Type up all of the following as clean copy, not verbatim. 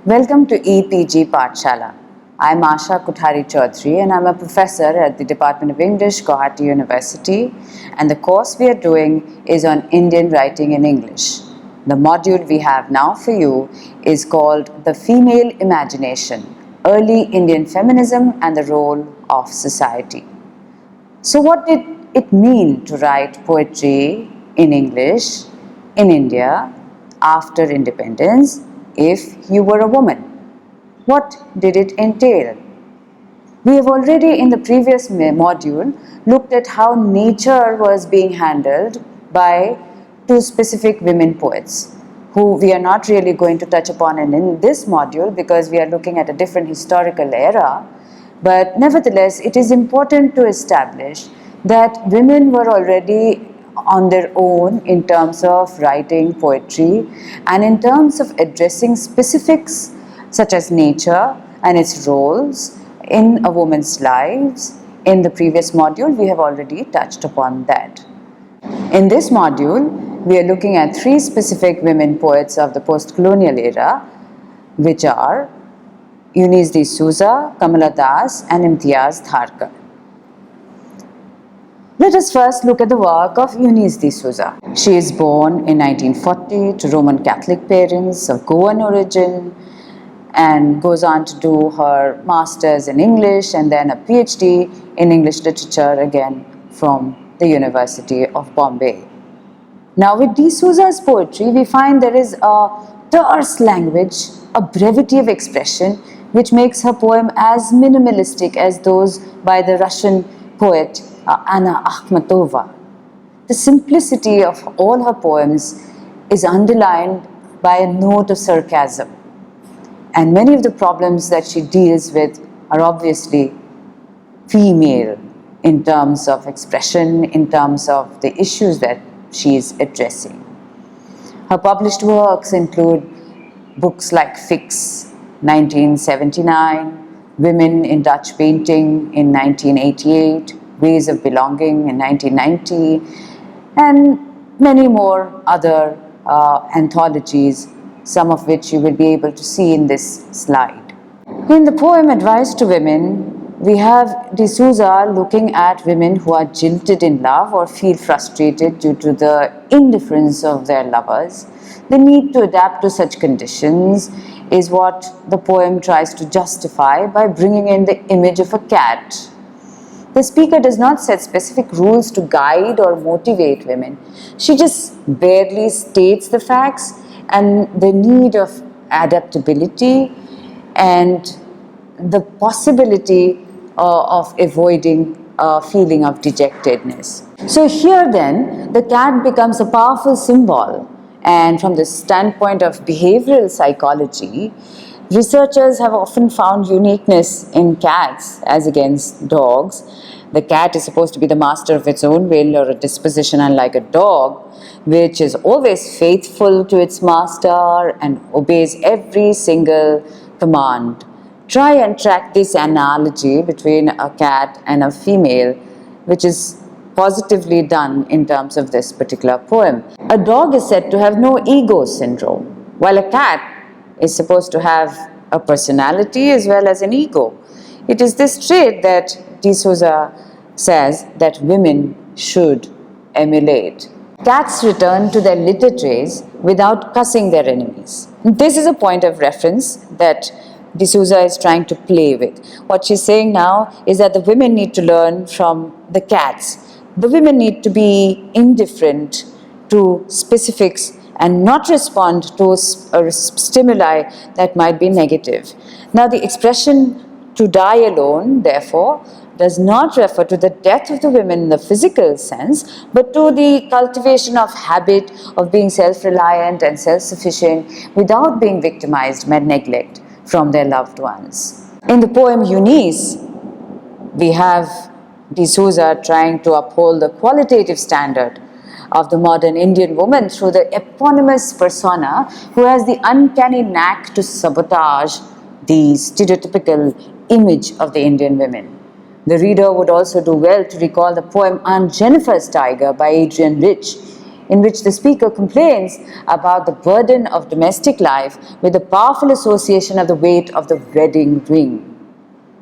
Welcome to EPG Pathshala. I am Asha Kuthari Chaudhary and I am a professor at the Department of English, Guwahati University, and the course we are doing is on Indian writing in English. The module we have now for you is called The Female Imagination, Early Indian Feminism and the Role of Society. So what did it mean to write poetry in English in India after independence if you were a woman? What did it entail? We have already in the previous module looked at how nature was being handled by two specific women poets who we are not really going to touch upon in this module because we are looking at a different historical era. But nevertheless, it is important to establish that women were already on their own in terms of writing poetry and in terms of addressing specifics such as nature and its roles in a woman's lives. In the previous module, we have already touched upon that. In this module, we are looking at three specific women poets of the post-colonial era, which are Eunice Souza, Kamala and Imtiaz Dharker. Let us first look at the work of Eunice Souza. She is born in 1940 to Roman Catholic parents of Goan origin and goes on to do her master's in English and then a PhD in English literature again from the University of Bombay. Now with Souza's poetry, we find there is a terse language, a brevity of expression, which makes her poem as minimalistic as those by the Russian poet Anna Akhmatova. The simplicity of all her poems is underlined by a note of sarcasm. And many of the problems that she deals with are obviously female in terms of expression, in terms of the issues that she is addressing. Her published works include books like Fix, 1979, Women in Dutch Painting in 1988, Ways of Belonging in 1990, and many more other anthologies, some of which you will be able to see in this slide. In the poem Advice to Women, we have Souza looking at women who are jilted in love or feel frustrated due to the indifference of their lovers. The need to adapt to such conditions is what the poem tries to justify by bringing in the image of a cat. The speaker does not set specific rules to guide or motivate women. She just barely states the facts and the need of adaptability and the possibility of avoiding a feeling of dejectedness. So here then, the cat becomes a powerful symbol, and from the standpoint of behavioral psychology, researchers have often found uniqueness in cats as against dogs. The cat is supposed to be the master of its own will or a disposition, unlike a dog, which is always faithful to its master and obeys every single command. Try and track this analogy between a cat and a female, which is positively done in terms of this particular poem. A dog is said to have no ego syndrome, while a cat is supposed to have a personality as well as an ego. It is this trait that Souza says that women should emulate. Cats return to their litter trays without cussing their enemies. This is a point of reference that Souza is trying to play with. What she's saying now is that the women need to learn from the cats. The women need to be indifferent to specifics and not respond to stimuli that might be negative. Now, the expression to die alone, therefore, does not refer to the death of the women in the physical sense, but to the cultivation of habit of being self-reliant and self-sufficient without being victimized by neglect from their loved ones. In the poem Eunice, we have Souza trying to uphold the qualitative standard of the modern Indian woman through the eponymous persona who has the uncanny knack to sabotage the stereotypical image of the Indian women. The reader would also do well to recall the poem Aunt Jennifer's Tiger by Adrienne Rich, in which the speaker complains about the burden of domestic life with the powerful association of the weight of the wedding ring.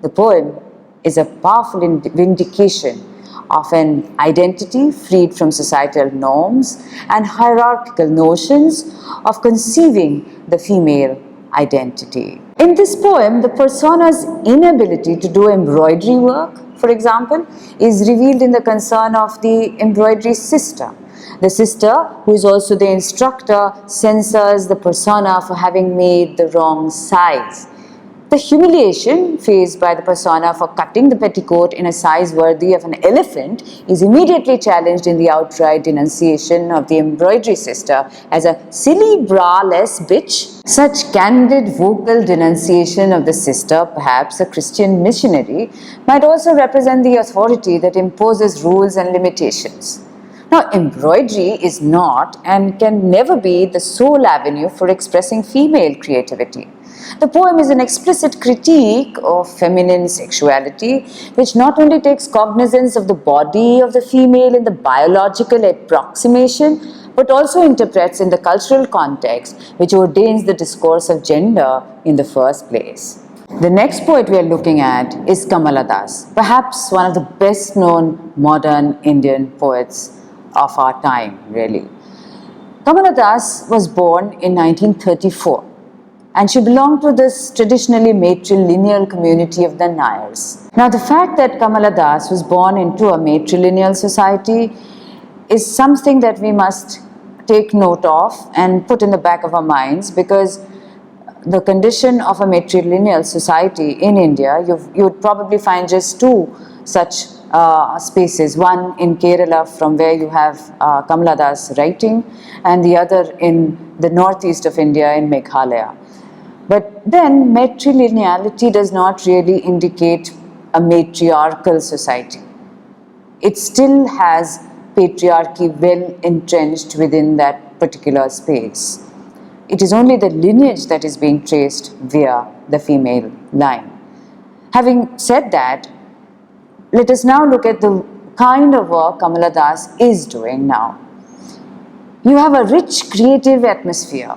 The poem is a powerful vindication of an identity freed from societal norms and hierarchical notions of conceiving the female identity. In this poem, the persona's inability to do embroidery work, for example, is revealed in the concern of the embroidery sister. The sister, who is also the instructor, censors the persona for having made the wrong size. The humiliation faced by the persona for cutting the petticoat in a size worthy of an elephant is immediately challenged in the outright denunciation of the embroidery sister as a silly bra-less bitch. Such candid vocal denunciation of the sister, perhaps a Christian missionary, might also represent the authority that imposes rules and limitations. Now, embroidery is not and can never be the sole avenue for expressing female creativity. The poem is an explicit critique of feminine sexuality, which not only takes cognizance of the body of the female in the biological approximation, but also interprets in the cultural context which ordains the discourse of gender in the first place. The next poet we are looking at is Kamala Das, perhaps one of the best known modern Indian poets of our time, really. Kamala Das was born in 1934. And she belonged to this traditionally matrilineal community of the Nayars. Now, the fact that Kamala Das was born into a matrilineal society is something that we must take note of and put in the back of our minds, because the condition of a matrilineal society in India, you would probably find just two such spaces, one in Kerala from where you have Kamala Das writing, and the other in the northeast of India in Meghalaya. But then matrilineality does not really indicate a matriarchal society. It still has patriarchy well entrenched within that particular space. It is only the lineage that is being traced via the female line. Having said that, let us now look at the kind of work Kamala Das is doing now. You have a rich creative atmosphere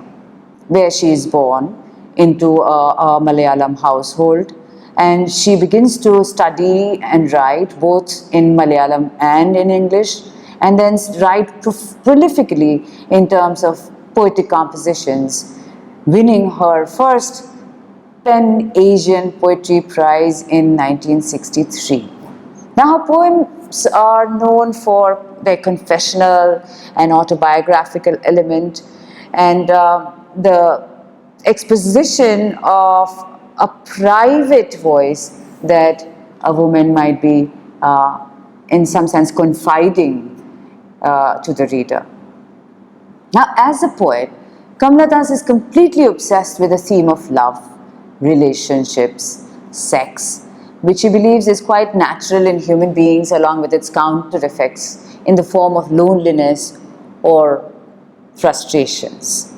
where she is born into a Malayalam household, and she begins to study and write both in Malayalam and in English, and then write prolifically in terms of poetic compositions, winning her first Pan-Asian Poetry Prize in 1963. Now, her poems are known for their confessional and autobiographical element, and the exposition of a private voice that a woman might be, in some sense, confiding to the reader. Now, as a poet, Kamala Das is completely obsessed with the theme of love, relationships, sex, which she believes is quite natural in human beings, along with its counter effects in the form of loneliness or frustrations.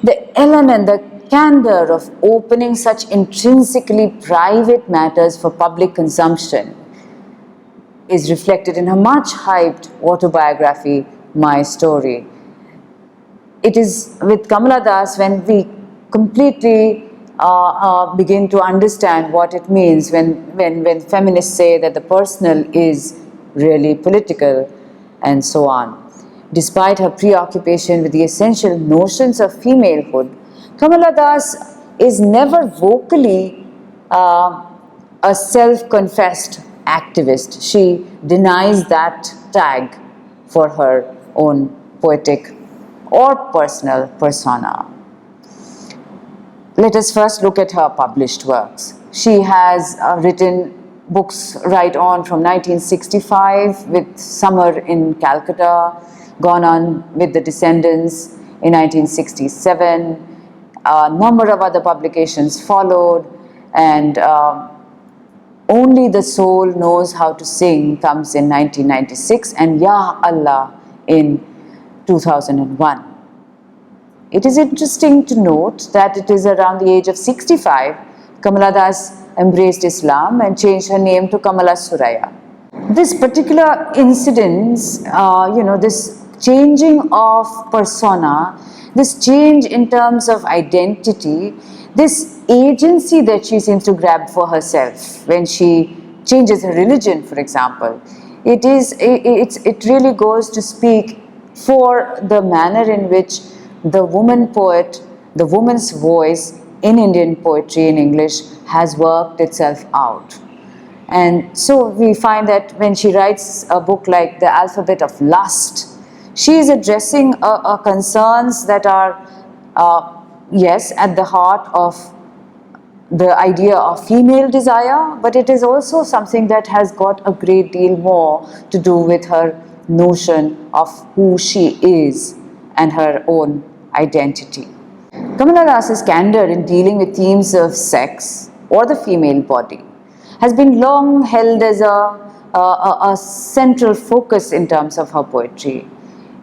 The element, the candor of opening such intrinsically private matters for public consumption is reflected in her much hyped autobiography, My Story. It is with Kamala Das when we completely begin to understand what it means when feminists say that the personal is really political and so on. Despite her preoccupation with the essential notions of femalehood, Kamala Das is never vocally a self-confessed activist. She denies that tag for her own poetic or personal persona. Let us first look at her published works. She has written books right on from 1965 with Summer in Calcutta, gone on with The Descendants in 1967. A number of other publications followed, and Only the Soul Knows How to Sing comes in 1996, and Ya Allah in 2001. It is interesting to note that it is around the age of 65, Kamala Das embraced Islam and changed her name to Kamala Suraya. This particular incident, this changing of persona, this change in terms of identity, this agency that she seems to grab for herself when she changes her religion, for example, it really goes to speak for the manner in which the woman poet, the woman's voice in Indian poetry in English has worked itself out. And so we find that when she writes a book like The Alphabet of Lust, she is addressing concerns that are, yes, at the heart of the idea of female desire, but it is also something that has got a great deal more to do with her notion of who she is and her own identity. Kamala Das's candor in dealing with themes of sex or the female body has been long held as a central focus in terms of her poetry,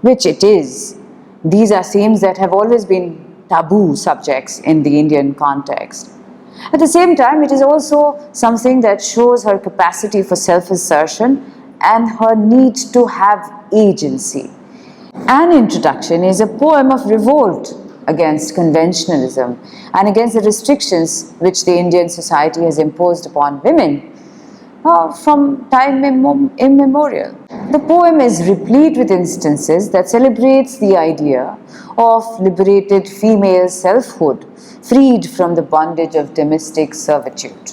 which it is. These are themes that have always been taboo subjects in the Indian context. At the same time, it is also something that shows her capacity for self-assertion and her need to have agency. An Introduction is a poem of revolt against conventionalism and against the restrictions which the Indian society has imposed upon women from time immemorial. The poem is replete with instances that celebrates the idea of liberated female selfhood, freed from the bondage of domestic servitude.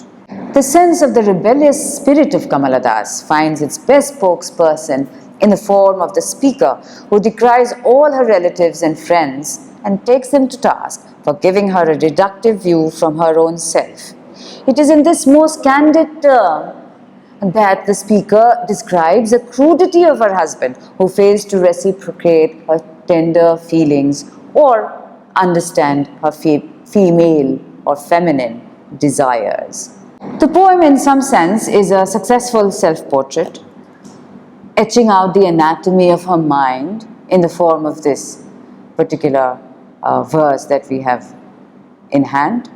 The sense of the rebellious spirit of Kamala Das finds its best spokesperson in the form of the speaker, who decries all her relatives and friends and takes them to task for giving her a reductive view from her own self. It is in this most candid term that the speaker describes the crudity of her husband, who fails to reciprocate her tender feelings or understand her female or feminine desires. The poem, in some sense, is a successful self-portrait, etching out the anatomy of her mind in the form of this particular verse that we have in hand.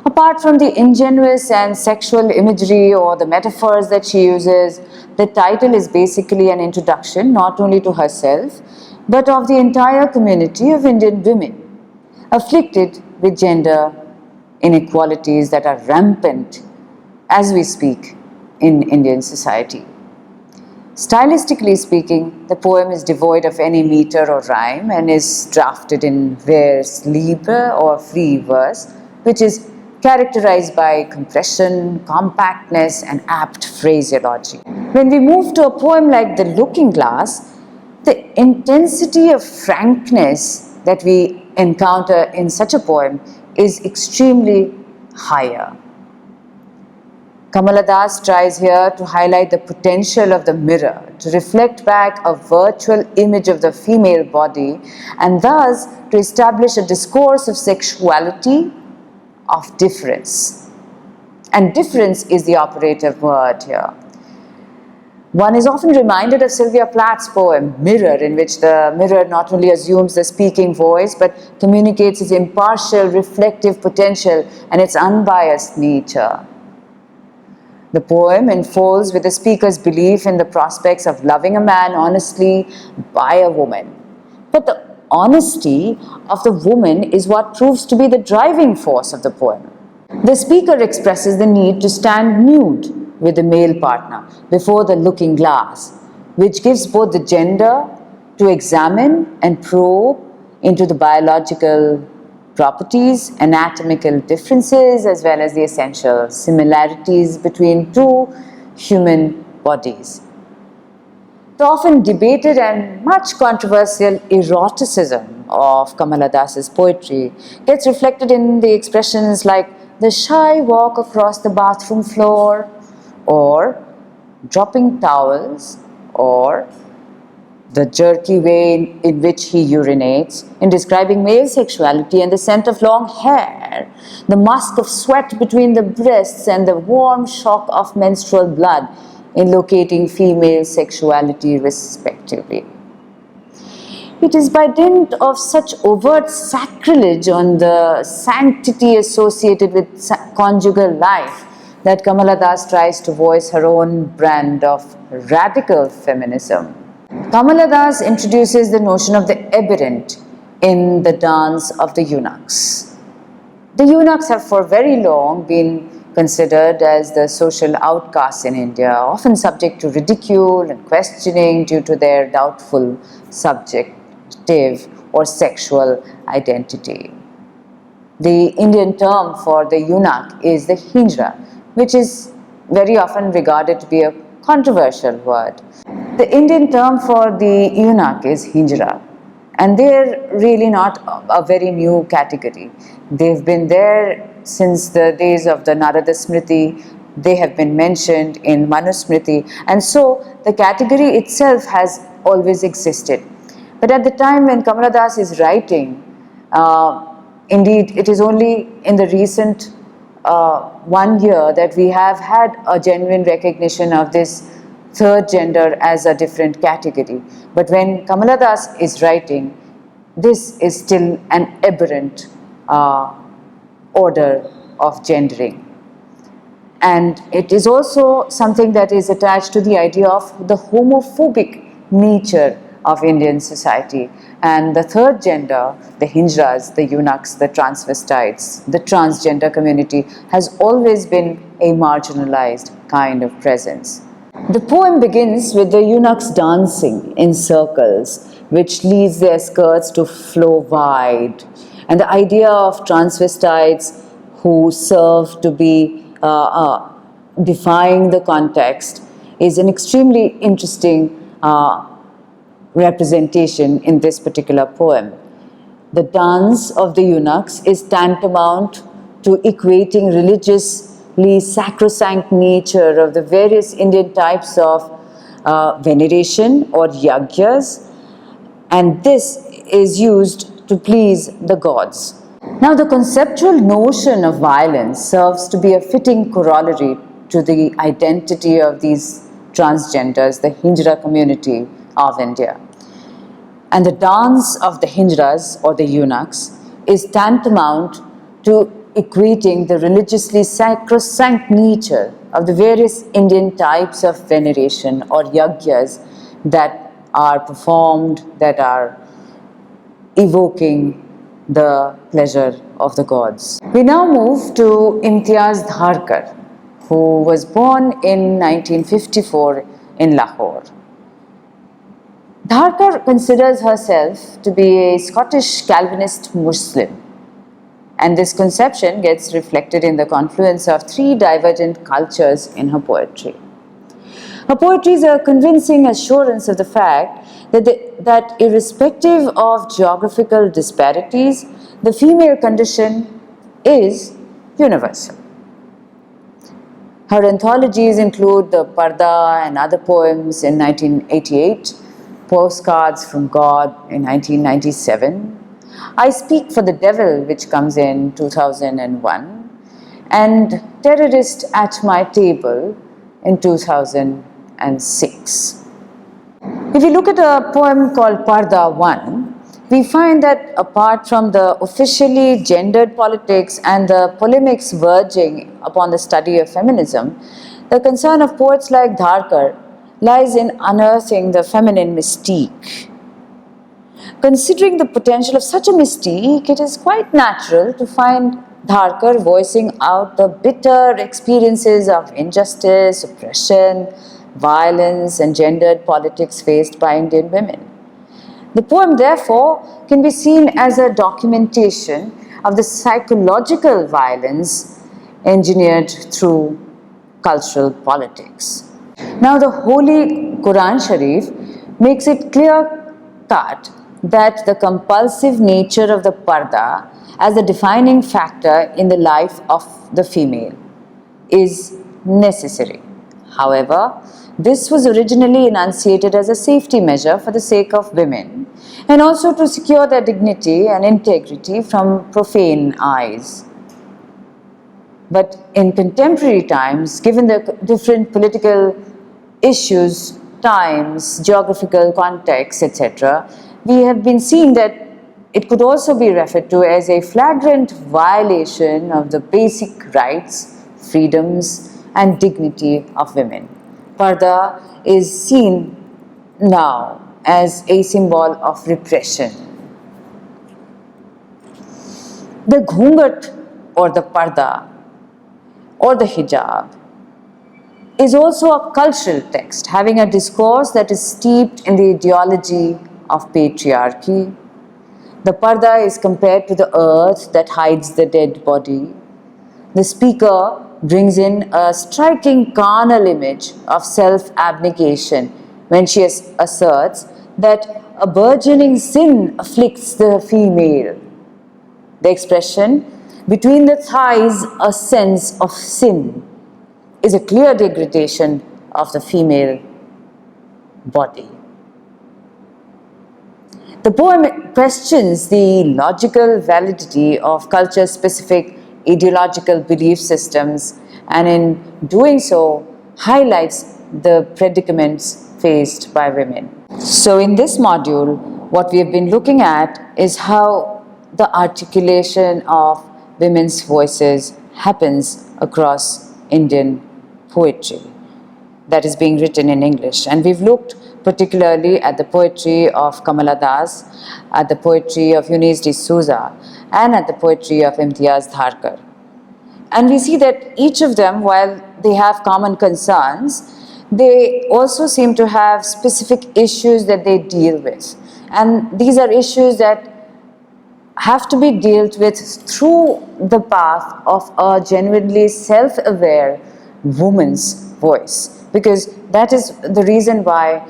Apart from the ingenuous and sexual imagery or the metaphors that she uses, the title is basically an introduction not only to herself, but of the entire community of Indian women, afflicted with gender inequalities that are rampant as we speak in Indian society. Stylistically speaking, the poem is devoid of any meter or rhyme and is drafted in vers libre or free verse, which is characterized by compression, compactness, and apt phraseology. When we move to a poem like The Looking Glass, the intensity of frankness that we encounter in such a poem is extremely higher. Kamala Das tries here to highlight the potential of the mirror to reflect back a virtual image of the female body and thus to establish a discourse of sexuality, of difference. And difference is the operative word here. One is often reminded of Sylvia Plath's poem, Mirror, in which the mirror not only assumes the speaking voice, but communicates its impartial, reflective potential and its unbiased nature. The poem unfolds with the speaker's belief in the prospects of loving a man honestly by a woman. But the honesty of the woman is what proves to be the driving force of the poem. The speaker expresses the need to stand nude with the male partner before the looking glass, which gives both the gender to examine and probe into the biological properties, anatomical differences, as well as the essential similarities between two human bodies. The often debated and much controversial eroticism of Kamala Das's poetry gets reflected in the expressions like the shy walk across the bathroom floor, or dropping towels, or the jerky way in which he urinates, in describing male sexuality, and the scent of long hair, the musk of sweat between the breasts, and the warm shock of menstrual blood in locating female sexuality respectively. It is by dint of such overt sacrilege on the sanctity associated with conjugal life that Kamala Das tries to voice her own brand of radical feminism. Kamala Das introduces the notion of the aberrant in the dance of the eunuchs. The eunuchs have for very long been considered as the social outcasts in India, often subject to ridicule and questioning due to their doubtful subjective or sexual identity. The Indian term for the eunuch is the hijra, which is very often regarded to be a controversial word. The Indian term for the eunuch is hijra, and they're really not a very new category. They've been there since the days of the Narada Smriti. They have been mentioned in Manusmriti, and so the category itself has always existed. But at the time when Kamala Das is writing, indeed, it is only in the recent 1 year that we have had a genuine recognition of this third gender as a different category. But when Kamala Das is writing, this is still an aberrant order of gendering. And it is also something that is attached to the idea of the homophobic nature of Indian society. And the third gender, the hijras, the eunuchs, the transvestites, the transgender community has always been a marginalized kind of presence. The poem begins with the eunuchs dancing in circles, which leads their skirts to flow wide. And the idea of transvestites who serve to be defying the context is an extremely interesting representation in this particular poem. The dance of the eunuchs is tantamount to equating religiously sacrosanct nature of the various Indian types of veneration or yagyas, and this is used to please the gods. Now, the conceptual notion of violence serves to be a fitting corollary to the identity of these transgenders, the hijra community of India. And the dance of the hijras or the eunuchs is tantamount to equating the religiously sacrosanct nature of the various Indian types of veneration or yagyas that are performed, that are evoking the pleasure of the gods. We now move to Imtiaz Dharker, who was born in 1954 in Lahore. Dharker considers herself to be a Scottish Calvinist Muslim, and this conception gets reflected in the confluence of three divergent cultures in her poetry. Her poetry is a convincing assurance of the fact that irrespective of geographical disparities, the female condition is universal. Her anthologies include The Parda and other poems in 1988, Postcards from God in 1997, I Speak for the Devil, which comes in 2001, and Terrorist at My Table in 2006. If we look at a poem called Parda 1, we find that apart from the officially gendered politics and the polemics verging upon the study of feminism, the concern of poets like Dharker lies in unearthing the feminine mystique. Considering the potential of such a mystique, it is quite natural to find Dharker voicing out the bitter experiences of injustice, oppression, violence, and gendered politics faced by Indian women. The poem, therefore, can be seen as a documentation of the psychological violence engineered through cultural politics. Now, the Holy Quran Sharif makes it clear-cut that the compulsive nature of the parda as a defining factor in the life of the female is necessary. However, this was originally enunciated as a safety measure for the sake of women and also to secure their dignity and integrity from profane eyes. But in contemporary times, given the different political issues, times, geographical contexts, etc., we have been seeing that it could also be referred to as a flagrant violation of the basic rights, freedoms, and dignity of women. Parda is seen now as a symbol of repression. The ghungat or the parda or the hijab is also a cultural text having a discourse that is steeped in the ideology of patriarchy. The parda is compared to the earth that hides the dead body. The speaker brings in a striking carnal image of self-abnegation when she asserts that a burgeoning sin afflicts the female. The expression, between the thighs a sense of sin, is a clear degradation of the female body. The poem questions the logical validity of culture-specific ideological belief systems, and in doing so, highlights the predicaments faced by women. So in this module, what we have been looking at is how the articulation of women's voices happens across Indian poetry that is being written in English. And we've looked particularly at the poetry of Kamala, at the poetry of Eunice Souza, and at the poetry of Imtiaz Dharker. And we see that each of them, while they have common concerns, they also seem to have specific issues that they deal with. And these are issues that have to be dealt with through the path of a genuinely self-aware woman's voice, because that is the reason why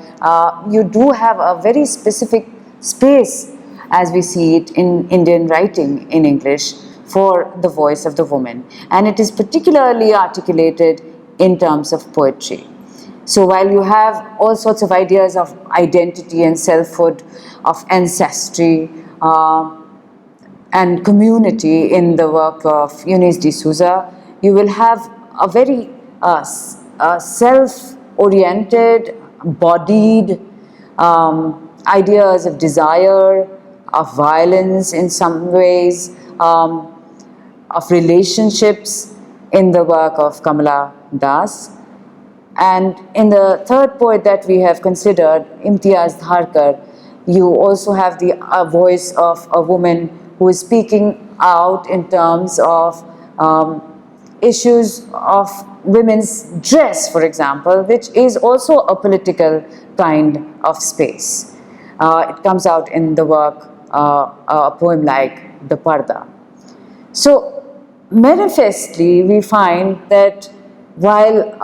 you do have a very specific space, as we see it in Indian writing in English, for the voice of the woman, and it is particularly articulated in terms of poetry. So while you have all sorts of ideas of identity and selfhood, of ancestry and community in the work of Eunice Souza, you will have a very self-oriented, bodied ideas of desire, of violence in some ways, of relationships in the work of Kamala Das. And in the third poet that we have considered, Imtiaz Dharker, you also have the voice of a woman who is speaking out in terms of issues of women's dress, for example, which is also a political kind of space. It comes out in the work, a poem like The Parda. So, manifestly, we find that while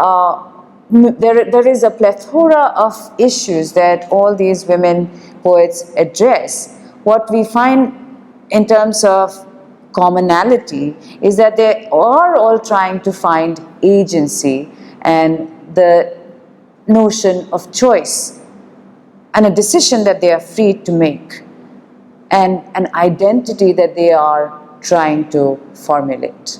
there is a plethora of issues that all these women poets address, what we find in terms of commonality is that they are all trying to find agency and the notion of choice and a decision that they are free to make and an identity that they are trying to formulate.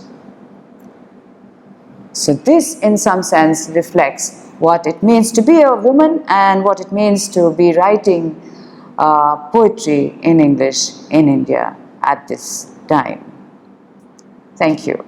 So this, in some sense, reflects what it means to be a woman and what it means to be writing poetry in English in India at this time. Thank you.